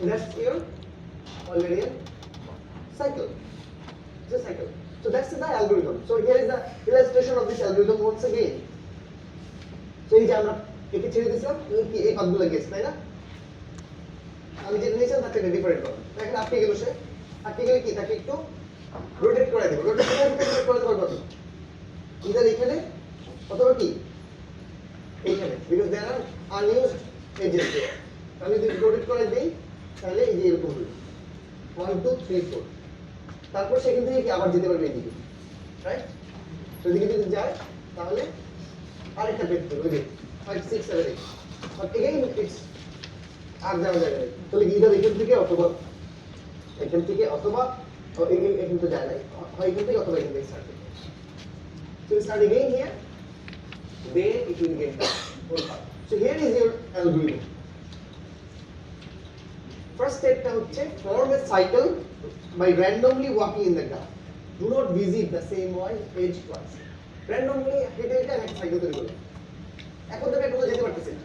That's your Eulerian cycle. It's a cycle. So that's the algorithm. So here is the illustration of this algorithm once again. So এই যে আমরা একে ছেড়ে দিয়েছিলাম কি এই পাথগুলো গেছে তাই না? আমি যেটা নিয়েছিলাম তার থেকে ডিফারেন্ট হবে। দেখেন আটকে গেল সে। আটকে গেলে কি তাকে একটু রোটেট করে দেব। রোটেট করে দেব কত? ইদার এখানে অথবা কি এইখানে because there are unused edges there. আমি যদি রোটেট করে দেই তাহলে এই যে এরকম হবে 1 2 3 4 তারপর সেখান থেকে কি আবার যেতে পারবে এদিকে রাইট তো এদিকে যদি যায় তাহলে আরেকটা বের করবে ওই 5 6 7 8 বাট এগেইন ইটস আর যাওয়া যাবে না তাহলে ইদার এখান থেকে অথবা এখান তো যায় না হয় এখান থেকে অথবা এখান থেকে স্টার্ট করবে so you start again here then it will get the whole part so here is your algorithm first step টা হচ্ছে form a cycle by randomly walking in the graph do not visit the same edge twice randomly হেঁটে হেঁটে আমি একটা cycle তৈরি করলাম এখন তো এটা যেতে পারতেছি না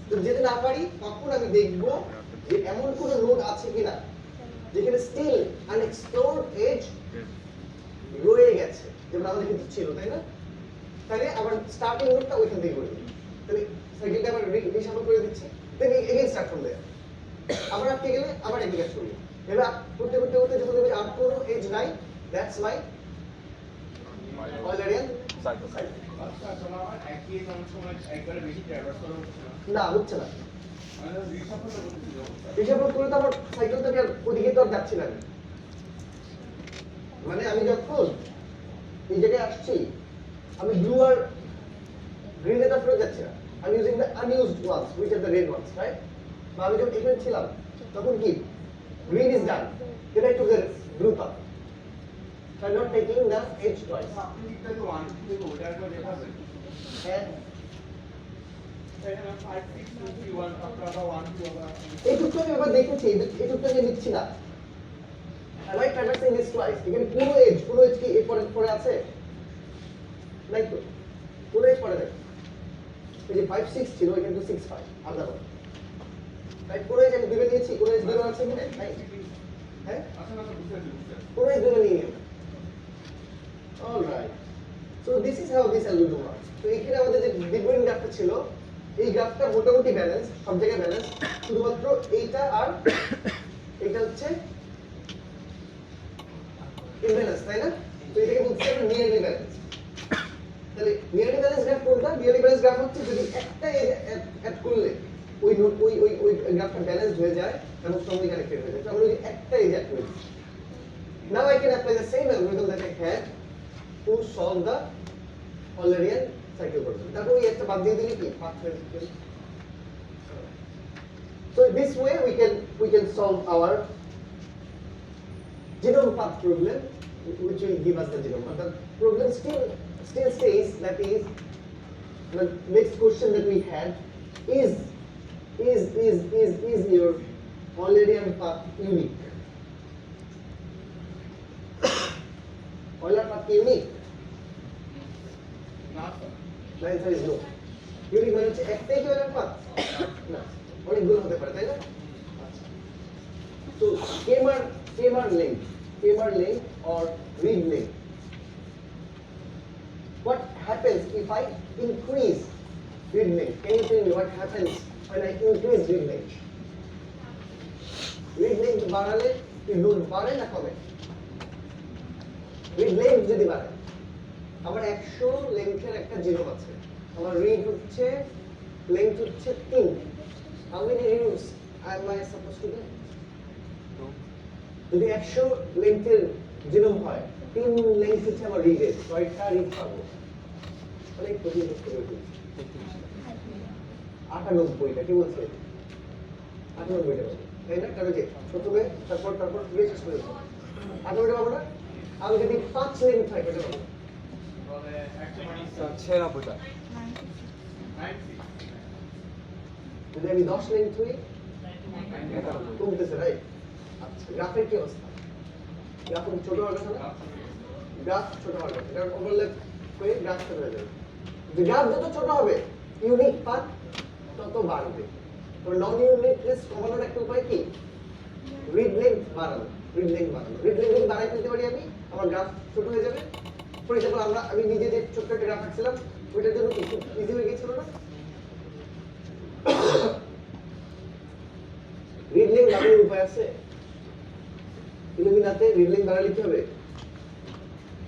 তো যেতে না পারি তখন আমি দেখব যে এমন কোন নোড আছে কিনা যেখানে স্টিল আনএক্সপ্লোরড এজ রয়ে গেছে যেমন আমাদের কিন্তু ছিল তাই না তাহলে আবার স্টার্টিং নোডটা ওইখান থেকে করে দিই তাহলে সাইকেলটা আবার রিশাফল করে দিচ্ছে দেন এগেইন স্টার্ট ফ্রম দেয়ার আবার আটকে গেলে আবার একই কাজ করব এবার করতে করতে করতে যখন দেখবে আর কোনো এজ নাই দ্যাটস মাই Eulerian cycle আচ্ছা তোমার একই সময় একবারে বেশি ট্রাভার্স করা হচ্ছে না হচ্ছে না মানে রিশাফল করে তো আমার সাইকেলটাকে ওদিকে তো আর যাচ্ছি না মানে আমি যখন এই জায়গায় আসছি আমি ব্লু আর গ্রিনে তো ফেরত যাচ্ছি না আমি using the unused ones which are the red ones right বা আমি যখন এখানে ছিলাম তখন কি green is done then I took the blue path so I'm not taking the edge twice আপনি দিকটা তো 1 থেকে ওটার পর দেখাবেন and এখানে 5 6 2 3 1 আপনারা 1 2 আবার এইটুকু আমি আবার দেখেছি এইটুকু আমি নিচ্ছি না am I traversing this twice এখানে কোনো এজ কি এর পরে আছে নাই তো কোনো এজ পরে নাই এই যে 5 6 ছিল এখানে তো 6 5 আলাদা করে রাইট কোনো এজ আমি দুটো নিয়েছি কোনো এজ দুটো আছে কি নাই হ্যাঁ আচ্ছা না বুঝতে কোনো এজ দুটো নিয়ে alright so this is how this algorithm works তো এখানে আমাদের যে ডিফারেন্ট গ্রাফটা ছিল এই গ্রাফটা মোটামুটি ব্যালেন্স সব জায়গায় ব্যালেন্স শুধুমাত্র এইটা আর এটা হচ্ছে ইমব্যালেন্স তাই না তো এটাকে বলছি আমরা নিয়ারলি ব্যালেন্স তাহলে নিয়ারলি ব্যালেন্স গ্রাফ কোনটা নিয়ারলি ব্যালেন্স গ্রাফ হচ্ছে যদি একটা অ্যাড করলে ওই গ্রাফটা ব্যালেন্সড হয়ে যায় এবং স্ট্রংলি কানেক্টেড হয়ে যায় আমরা যদি একটা এজ অ্যাড করি now I can apply the same algorithm that I had to solve the Eulerian cycle problem তারপর ওই একটা বাদ দিয়ে দিলে কি পাথ হয়ে যাবে so this way we can solve our genome path problem which will give us the genome but the problem still stays that is the next question that we had is your Eulerian path unique Euler path unique না the answer is no unique মানে হচ্ছে একটাই কি Euler path না অনেকগুলো হতে পারে তাই না so Kmar length or read length what happens if I increase read length can you tell me what happens when I increase read length read length বাড়ালে নোড বাড়ে না কমে read length যদি বাড়ে আমার 100 লেন্থের একটা জিরো আছে আমার read হচ্ছে length হচ্ছে 3 how many reads am I supposed to get যদি 100 লেন্থের জিনোম হয় 3 লেন্থ হচ্ছে আমার রিডের 6টা রিড পাবো অনেক কঠিন করে দিচ্ছি 98টা কি বলছে 98টা পাবো তাই না কারণ যে প্রথমে তারপর শেষ করে 98টা পাবো না আমি যদি 5 লেন্থ হয় কত পাবো তাহলে 96টা 90 যদি আমি 10 লেন্থ হই কমতেছে রাইট আচ্ছা গ্রাফের কি অবস্থা গ্রাফ ছোট হবে না গ্রাফ ছোট হবে এটা ওভারল্যাপ হয়ে গ্রাফ ছোট হয়ে যাবে যে গ্রাফ যত ছোট হবে ইউনিক পাথ তত বাড়বে তো নন ইউনিক লিস্ট কমানোর একটা উপায় কি রিড লেন্থ বাড়ানো, রিড লেন্থ যদি বাড়াই ফেলতে পারি আমি, আমার গ্রাফ ছোট হয়ে যাবে। ফর এক্সাম্পল আমি নিজে যে ছোট্ট একটা গ্রাফ আঁকছিলাম ওইটার জন্য খুব ইজি হয়ে গেছিল না? রিড লেন্থ বাড়ানোর উপায় আছে? ইলুমিনাতে রিড লেন্থ বাড়ালে কি হবে?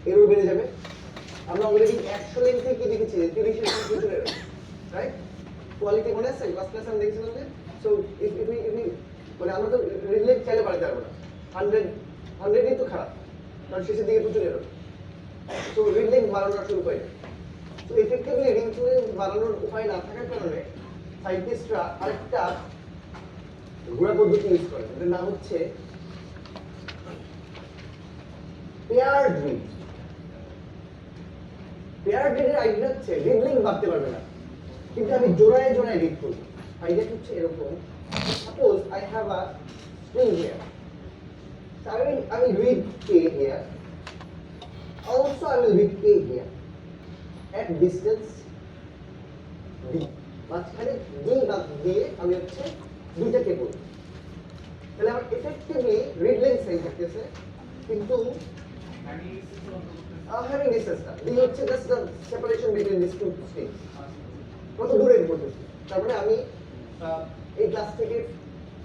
এরর বেড়ে যাবে। আমরা অলরেডি 100 লেন্থে কি দেখেছি, 30 এর প্রচুর এরর, রাইট? কোয়ালিটি মনে আছে ক্লাস আমি দেখছিলাম যে সো ইফ মানে আমরা তো রিড লেন্থ চাইলে বাড়াতে পারবো না। 100 তো খারাপ, কারণ শেষের দিকে প্রচুর এরর। সো রিড লেন্থ বাড়ানোর আসলে উপায় নেই। তো এফেক্টিভলি রিড লেন্থ বাড়ানোর উপায় না থাকার কারণে সায়েন্টিস্টরা আরেকটা ঘোরা পদ্ধতি ইউজ করে, এটার নাম হচ্ছে পেয়ার্ড রিড। পেয়ার্ড রিডের আইডিয়া হচ্ছে রিড লেন্থ বাড়তে পারবে না, কিন্তু আমি জোড়ায় জোড়ায় রিড করব। আইডিয়া হচ্ছে এরকম, suppose I have a string here, so I will read K here, also I will read K here at distance D, মাঝখানে D বাদ দিয়ে আমি হচ্ছে দুইটা কে বলবো, তাহলে আমার এফেক্টিভলি রিড লেন্থ সেম থাকতেছে, কিন্তু having distance না, D হচ্ছে just the separation between these two strings, কত দূরে করতেছি। তার মানে আমি এই ক্লাস থেকে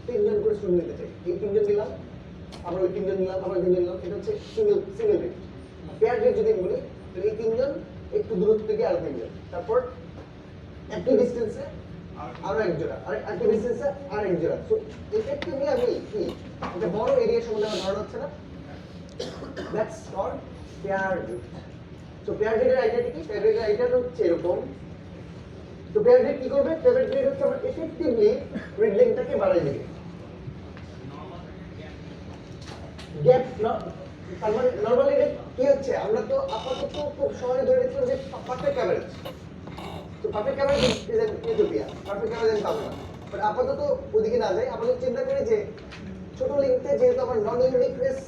3 জন করে স্টুডেন্ট নিতে চাই, এই 3 জন নিলাম, আবার ওই 3 জন নিলাম, আবার 3 জন নিলাম, এটা হচ্ছে সিঙ্গেল রেট। পেয়ার রেট যদি বলি তাহলে এই 3 জন একটু দূরত্ব থেকে আরো 3 জন, তারপর একই ডিসটেন্সে আরো এক জোড়া, আর একই ডিসটেন্সে আর এক জোড়া। সো এফেক্টিভলি আমি কি এটা বড় এরিয়া সম্বন্ধে আমার ধারণা হচ্ছে না, that's called pair rate. So pair রেটের আইডিয়াটা কি? পেয়ার রেটের আইডিয়াটা হচ্ছে এরকম। তো পেয়ার রেট কি করবে? পেয়ার রেট হচ্ছে আমরা এফেক্টিভলি রিড লেন্থটাকে বাড়াই দিবে। গ্যাপ না, তার মানে নরমালি কি হচ্ছে, আমরা তো আপাতত খুব সহজে ধরে নিচ্ছিলাম যে পারফেক্ট অ্যাভারেজ। তো perfect average is an utopia, perfect average আমি পাবো না। বাট আপাতত ওদিকে না যাই, আপাতত চিন্তা করি যে ছোট লিঙ্কতে যেহেতু আমার নন ইউনিকনেস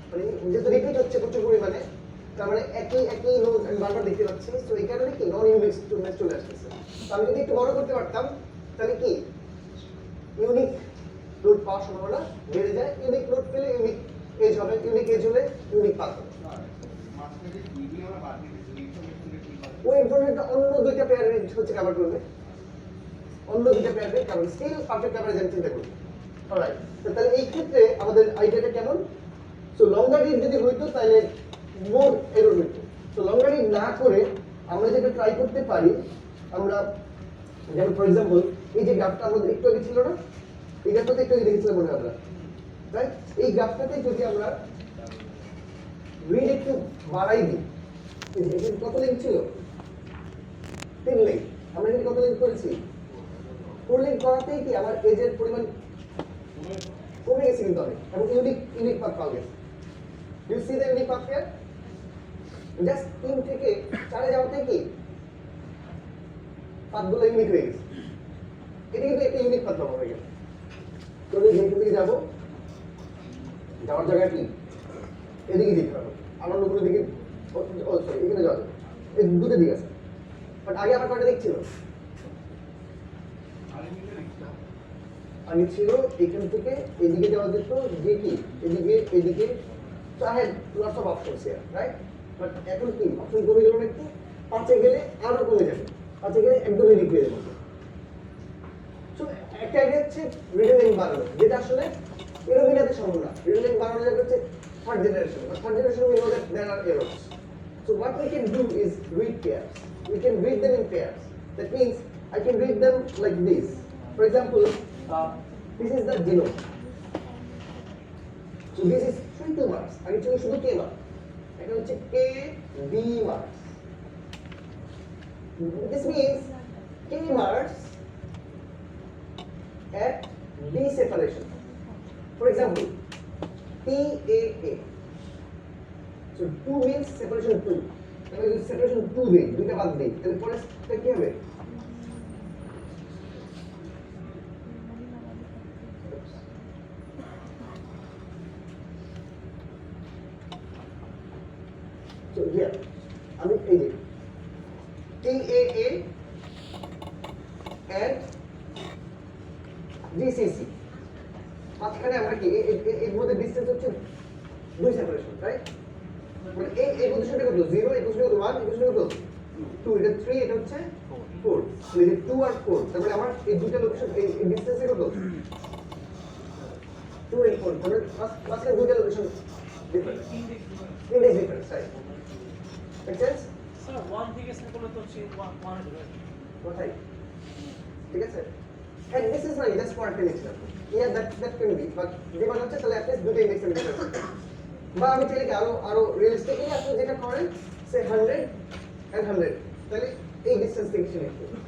মানে যেহেতু রিপিট হচ্ছে প্রচুর পরিমাণে, তার মানে একই নোড আমি বারবার দেখতে পাচ্ছি, তো এই কারণে কি নন ইউনিক স্টুডেন্ট চলে আসতেছে। তো আমি যদি একটু বড় করতে পারতাম তাহলে কি ইউনিক নোড পাওয়ার সম্ভাবনা বেড়ে যায়। ইউনিক নোড পেলে ইউনিক এজ হবে, ইউনিক এজ হলে ইউনিক পাথ হবে। ওই ইনফরমেশনটা অন্য দুইটা পেয়ার হচ্ছে কভার করবে, অন্য দুইটা pair cover, still perfect coverage আমি চিন্তা করি। অলরাইট, তাহলে এই ক্ষেত্রে আমাদের আইডিয়াটা কেমন? সো লঙ্গার রিড যদি হইতো তাহলে মোর এরর হইতো। তো লঙ্গার রিড না করে আমরা যেটা ট্রাই করতে পারি, আমরা যেমন ফর এক্সাম্পল এই যে গ্রাফটা আমাদের একটু আগে ছিল না, এই গ্রাফটাতে একটু আগে দেখেছিলাম মনে হয় আমরা, রাইট? এই গ্রাফটাতে যদি আমরা রিড একটু বাড়াই দিই, এখানে কত লিঙ্ক ছিল? 3 লিঙ্ক। আমরা এখানে কত লিঙ্ক করেছি? 4 লিঙ্ক করাতেই কি আমার এজের পরিমাণ কমে গেছে কিন্তু অনেক, এবং ইউনিক পাথ পাওয়া গেছে। You see the unique path here, just 3 থেকে 4 যাওয়াতে কি পাথগুলো ইউনিক হয়ে গেছে। এটা কিন্তু একটা ইউনিক পাথ পাওয়া গেছে। তো আমি এখান থেকে যাবো, যাওয়ার জায়গা কি এদিকে যেতে হবে, আমার অন্য কোনো দিকে সরি এখানে যাওয়া যাবে, এই দুটো দিক আছে। বাট আগে আমার কয়টা দিক ছিল? আমি ছিল এখান থেকে এদিকে যাওয়া যেত, যে কি এদিকে so I had lots of options here, right? But এখন কি অপশন কমে গেল না একটু, 5 গেলে আরো কমে যাবে, 5 গেলে একদম ইউনিক হয়ে যাবে। সো একটা আইডিয়া হচ্ছে রিড লেন্থ বাড়ানো, যেটা আসলে ইলুমিনাতে সম্ভব না। রিড লেন্থ বাড়ানো যাবে হচ্ছে third generation, but third generation we know that there are errors. So what we can do is read pairs. We can read them in pairs. That means I can read them like this. For example, this is the genome. So this is 22 marks. I actually শুধু k mark. এটা হচ্ছে k b marks. This means k marks at b separation. For example, TAA. So 2 means separation 2. তাহলে যদি separation 2 দেই, দুইটা বাদ দেই, তাহলে পরেরটা কি হবে? So here, আমি এই যে TAA and GCC. মাঝখানে আমরা কি এর মধ্যে ডিসটেন্স হচ্ছে দুই সেপারেশন, রাইট? মানে এই পজিশনটা কত? 0, এই পজিশনটা কত? 1, এই পজিশনটা কত? 2, এটা 3, এটা হচ্ছে 4। তাহলে যে 2 আর 4, তার মানে আমার এই দুটো লোকেশন এই ডিসটেন্সে কত? 2 and 4, তাহলে মাঝখানে দুটো location different, index difference, right? Make sense? Sir 1 থেকে সেকেন্ড তো 1 হবে। কোথায়? ঠিক আছে? And this is like just for definition. Yeah, that can be, but যেটা হচ্ছে তাহলে at least দুটো ইন্ডেক্স আমি ডিফারেন্স করতে পারি। বা আমি চাইলে কি আরো রিয়েলিস্টিকলি আপনি যেটা করেন সে 100 and 100, তাহলে এই ডিসটেন্স থেকে সিলেক্ট করুন।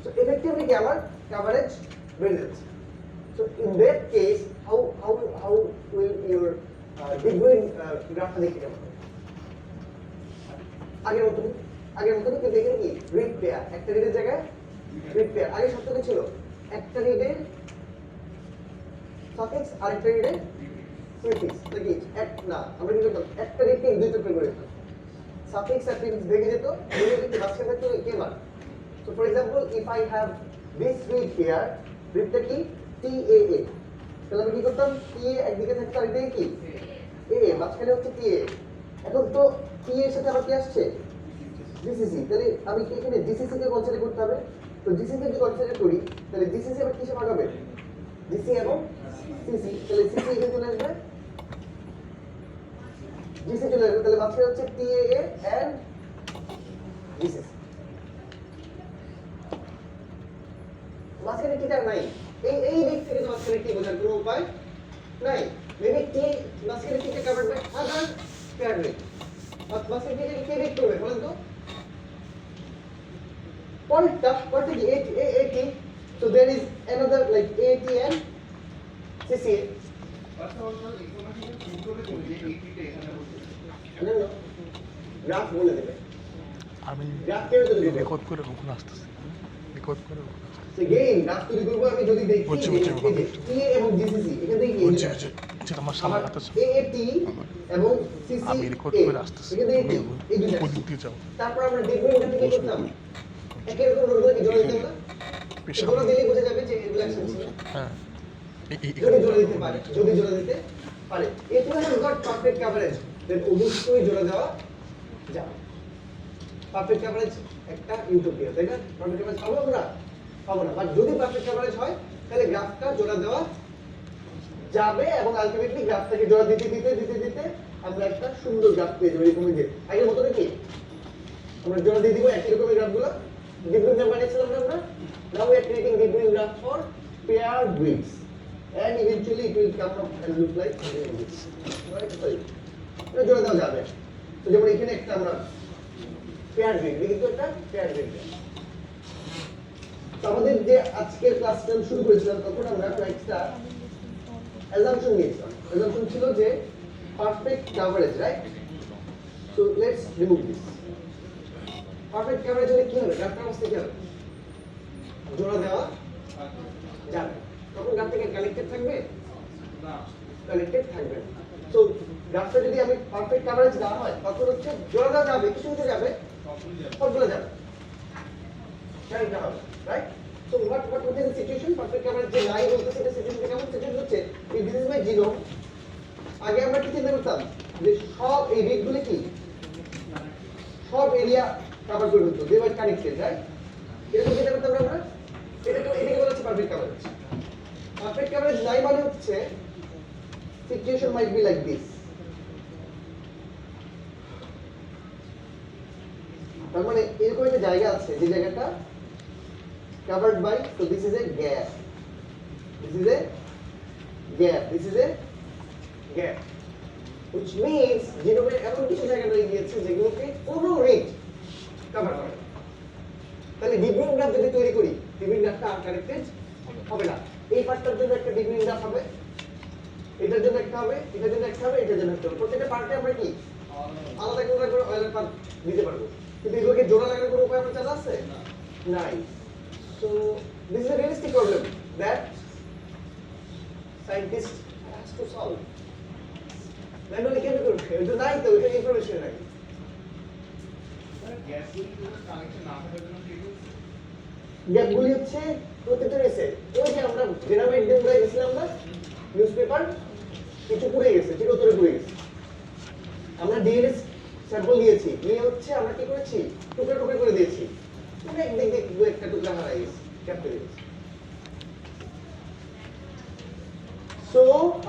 So effectively কি আমার coverage বেড়ে যাচ্ছে। So in that case, how will your degree গ্রাফটা দেখতে কেমন হবে? আগের মতন কিন্তু এখানে কি রিড পেয়ার, একটা রিডের জায়গায় রিড পেয়ার। আগে শব্দটা ছিল একটা রিডের সাফিক্স আর একটা রিডের প্রিফিক্স, নাকি এক না, আমরা কি করতাম একটা রিডকে দুই টুকরো করে দিতাম, সাফিক্স আর প্রিফিক্স ভেঙে যেত, ভেঙে যেতে মাঝখানে থাকতো কেবার। So for example if I have this read here, রিডটা কি টিএএ, তাহলে আমি কি করতাম টিএ একদিকে থাকতো আরেকদিকে কি এ, মাঝখানে হচ্ছে টিএ। এখন তো টিএ এর সাথে আবার কি আসছে জিসিসি, তাহলে আমি কি এখানে জিসিসি কে কনসিডার করতে হবে? তো জিসিসি কে যদি কনসিডার করি তাহলে জিসিসি আবার কিসে ভাগ হবে? জিসি এবং সিসি, তাহলে সিসি এখানে চলে আসবে, জিসি চলে আসবে, তাহলে মাঝখানে হচ্ছে টিএএ এন্ড জিসিসি। মাঝখানে কি তার নাই? এই দিক থেকে তো মাঝখানে কি বোঝার কোনো উপায় নাই। মেবি টি মাঝখানে কি covered by other pair read, মাঝখানে কি কে রিড করবে বলেন তো? পরেরটা কি AT, so there is another like AT and CCA. No, graph বলে দেবে, আমি গ্রাফ কেউ যদি দেবে রেকর্ড করে ওখানে আসতেছি, রেকর্ড করে ওখানে আসতেছি। again গ্রাফ তৈরি করব আমি যদি দেখি বুঝছি, TA এবং GCC এখান থেকে কি বুঝছি যেটা আমার সামনে হাতে আছে। AAT এবং CCA আমি রেকর্ড করে আসতেছি, এখান থেকে তুমি এই দুটো ওদিক দিয়ে যাও। তারপর আমরা দেখব এটা থেকে করতাম একের উপর নোটগুলো কি জোড়া দিতাম না, জোড়া দিলে বোঝা যাবে যে এগুলো একসাথে ছিল। হ্যাঁ যদি জোড়া দিতে পারে, যদি জোড়া দিতে পারে, if you have got perfect coverage then অবশ্যই জোড়া দেওয়া যাবে। পারফেক্ট কভারেজ একটা ইউটোপিয়া, তাই না? পারফেক্ট কভারেজ পাবো আমরা? পাবো না, বাট যদি পারফেক্ট কভারেজ হয় তাহলে গ্রাফটা জোড়া দেওয়া যাবে এবং আলটিমেটলি গ্রাফটাকে জোড়া দিতে দিতে দিতে দিতে আমরা একটা সুন্দর গ্রাফ পেয়ে যাবো। এরকম যে আগের মতো কি আমরা জোড়া দিয়ে দিব একই রকমের গ্রাফগুলো, ডিব্রুইন গ্রাফ বানিয়েছিলাম না আমরা। Now we are creating De Bruyne graph for paired grids and eventually it will come up and look like this, right? এটা জোড়া দেওয়া যাবে। তো যেমন এখানে একটা আমরা পেয়ার গ্রিড, কিন্তু একটা পেয়ার গ্রিড। তো আমাদের যে আজকের ক্লাসটা শুরু করেছিলাম তখন আমরা কয়েকটা অ্যাজাম্পশন নিয়েছিলাম। অ্যাজাম্পশন ছিল যে perfect coverage, right? So let's remove this. Perfect coverage হলে কি হবে? গ্রাফটার অবস্থা কি হবে? জোড়া দেওয়া যাবে। তখন গ্রাফ থেকে কানেক্টেড থাকবে না, কানেক্টেড থাকবে না। সো গ্রাফটা যদি আমি পারফেক্ট কভারেজ দেওয়া হয় তখন হচ্ছে জোড়া দেওয়া যাবে, কিছু কিছু যাবে, সবগুলো যাবে, এটা হবে, right? So what is the situation? Perfect coverage যে নাই বলতেছে এটা সিচুয়েশন কেমন? সিচুয়েশন হচ্ছে if this is my genome, আগে আমরা কি চিন্তা করতাম যে সব এই রিডগুলো কি সব এরিয়া কভার করে দিত, they were connected, রাইট? এরকম চিন্তা করতাম আমরা, এটাকে বলা হচ্ছে পারফেক্ট কভারেজ। পারফেক্ট কভারেজ নাই মানে হচ্ছে situation might be like this, তার মানে এরকম একটা জায়গা আছে যে জায়গাটা covered by, so this is a gap, this is a gap, this is a gap, which means জিনোমে এমন কিছু জায়গা রয়ে গিয়েছে যেগুলোকে কোনো রিড কভার করে। তাহলে ডিব্রুইন গ্রাফ যদি তৈরি করি, ডিব্রুইন গ্রাফটা আনকানেক্টেড হবে না। এই পার্টটার জন্য একটা ডিব্রুইন গ্রাফ হবে, এটার জন্য একটা হবে, এটার জন্য একটা হবে, এটার জন্য একটা হবে। প্রত্যেকটা পার্টে আমরা কি আলাদা করে অয়েলের পার্ট দিতে পারবো, কিন্তু এগুলোকে জোড়া লাগানোর কোনো উপায় আমার জানা আছে? নাই। So this is a realistic problem that scientist has to solve. Manually can do it. Do not do it. Information নাই। গ্যাপগুলি হচ্ছে প্রতিটা রেসে ওই যে আমরা জেনারেট দিয়ে উড়াই গেছিলাম না নিউজপেপার কিছু পুড়ে গেছে চিরতরে পুড়ে গেছে আমরা ডিএনএ স্যাম্পল দিয়েছি নিয়ে হচ্ছে আমরা কি করেছি টুকরো টুকরো করে দিয়েছি মানে একদিক দিয়ে দু একটা টুকরা হারাই গেছে গ্যাপ পেয়ে গেছে So,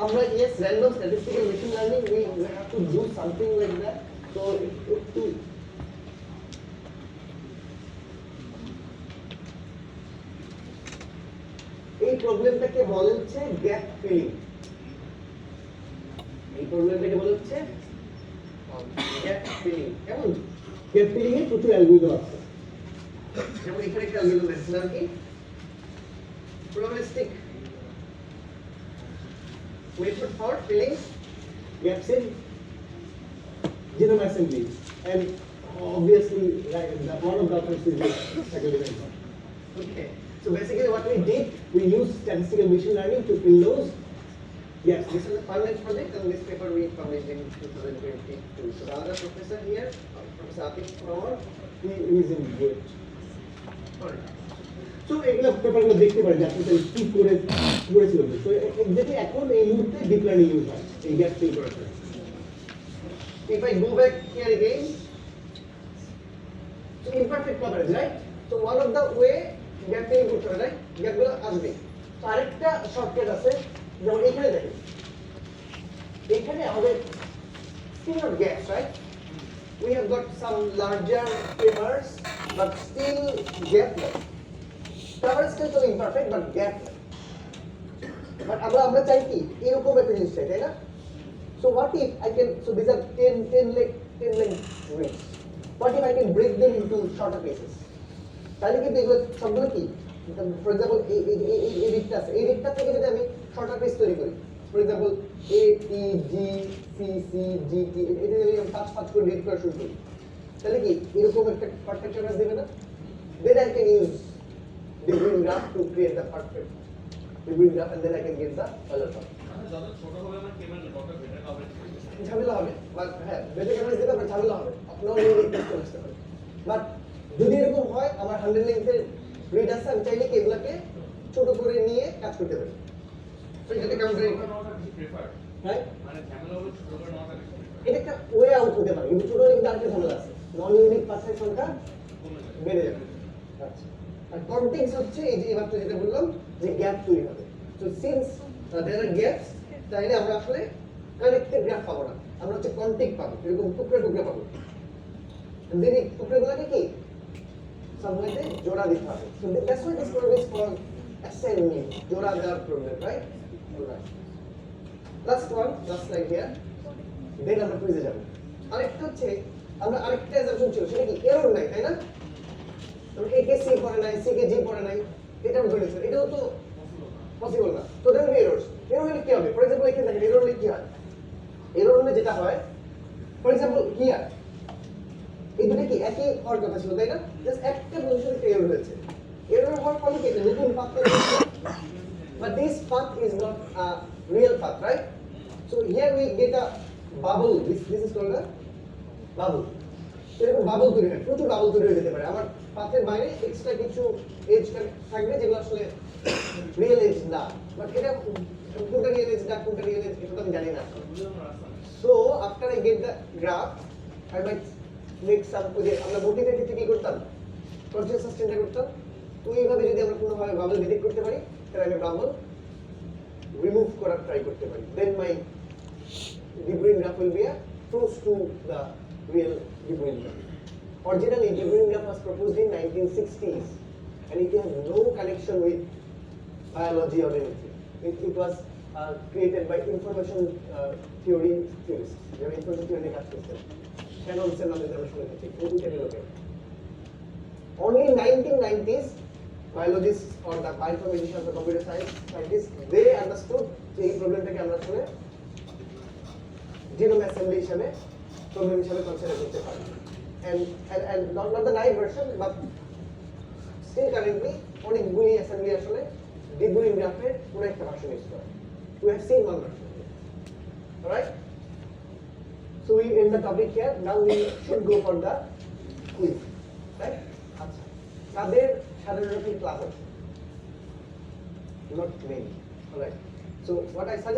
আমরা yes, random statistical machine learning, we have to do something like that. So, to এই প্রবলেমটাকে বলা হচ্ছে গ্যাপ ফিলিং এই প্রবলেমটাকে বলা হচ্ছে গ্যাপ ফিলিং কেমন গ্যাপ ফিলিং এর প্রচুর অ্যালগরিদম আছে যেমন এখানে একটা অ্যালগরিদম আছে নাম কি probabilistic method for filling gaps in genome assembly and obviously right, one of the options is faculty member. Okay, so basically what we did, we used statistical machine learning to fill those gaps. This is a funded project and this paper we published in 2022. So the other professor here, Professor Atif Pramod, he is in good. Alright. So এগুলো পেপারগুলো দেখতে পারেন যে আপনি কি করে করেছিল তো যেটা এখন এই মুহূর্তে ডিপ লার্নিং ইউজ হয় এই গ্যাপ ফিল করার জন্য if I go back here again so imperfect coverage right so one of the way gap fill করতে হবে রাইট গ্যাপগুলো আসবে তো আরেকটা শর্টকাট আছে যেমন এখানে দেখেন এখানে আমাদের similar gaps right we have got some larger papers but still gap left coverage still so imperfect but gap but আমরা চাই কি এরকম একটা জিনিস চাই তাই না so what if I can so these are 10 length reads what if I can break them into shorter pieces তাহলে কিন্তু এগুলো সবগুলো কি ফর এক্সাম্পল এই রিডটা আছে এই রিডটা থেকে যদি আমি শর্টার পিস তৈরি করি for example A T G C C G T এটা যদি আমি 5 করে রিড করা শুরু করি তাহলে কি এরকম একটা পারফেক্ট কাভারেজ দেবে না then I can use the green graph to create the perfect the green graph and then I can get the other part ঝামেলা হবে বাট হ্যাঁ বেটার কাভারেজ দিতে পারে ঝামেলা হবে আপনার নিজে টেস্ট করতে পারেন বাট যদি এরকম হয় আমার 100 লেন্থের রিড আছে আমি চাইলে কি এগুলাকে ছোট করে নিয়ে কাজ করতে পারি তো এটাকে কাউন্টার রাইট এটা একটা ওয়ে আউট হতে পারে কিন্তু ছোট লিঙ্ক আরেকটা ঝামেলা আছে নন ইউনিক পাসের সংখ্যা বেড়ে যাবে আচ্ছা আর কন্টেক্সট হচ্ছে এই যে এইমাত্র যেটা বললাম যে গ্যাপ তৈরি হবে so since there are gaps তাহলে আমরা আসলে কানেক্টেড গ্রাফ পাবো না আমরা হচ্ছে কন্টেক্ট পাবো এরকম টুকরা টুকরা পাবো দেন এই টুকরাগুলোকে কি সামনেতে জোড়া দিতে হবে so that's why this problem is called assignment জোড়া দেওয়ার problem right last line here then আমরা কুইজে যাব আরেকটা হচ্ছে আমরা আরেকটা অ্যাজাম্পশন ছিল সেটা কি এরর নাই তাই না আমরা এ কে সি পড়ে নাই সি কে জি পড়ে নাই এটা আমরা ধরেছি এটাও তো পসিবল না তো দেন এররস এরর হলে কি হবে ফর এক্সাম্পল এখানে দেখেন এরর হলে কি হয় এরর হলে যেটা হয় ফর এক্সাম্পল হিয়ার এই দুটো কি একই হওয়ার কথা ছিল তাই না জাস্ট একটা পজিশনে একটা এরর হয়েছে এরর হওয়ার ফলে কি একটা নতুন পাথ তৈরি হচ্ছে but this path is not a real path right so here we get a bubble this is called a bubble এরকম বাবল তৈরি হয় প্রচুর বাবল তৈরি হয়ে যেতে পারে আমার পাথের বাইরে এক্সট্রা কিছু এজ থাকবে যেগুলো আসলে রিয়েল এজ না বাট এটা কোনটা রিয়েল এজ না কোনটা রিয়েল এজ এটা তো আমি জানি না so after I get the graph I might make some যে আমরা মোটিভের ক্ষেত্রে কি করতাম কনসিয়াস সাস্টেনটা করতাম তো এইভাবে যদি আমরা কোনোভাবে বাবল ডিটেক্ট করতে পারি তাহলে আমি বাবল রিমুভ করার ট্রাই করতে পারি দেন মাই De Bruijn graph will be close to the real De Bruijn graph. Originally, De Bruijn graph was proposed in 1960s, and it has no connection with biology or anything. It was created by information theory theorists. They are information theory theorists. Shannon Sen named the Only in 1990s, biologists or the bioinformaticians or computer science scientists, they understood the problem take আমরা আসলে genome assembly হিসেবে problem হিসেবে consider করতে পারি and not the naive version but still currently অনেকগুলি assembly আসলে De Bruijn গ্রাফের পুরো একটা ভার্সন ইউজ করে we have seen one version alright so we end the topic here now we should go for the quiz right আচ্ছা তাদের 18 class আছে, not many. Alright. So what I suggest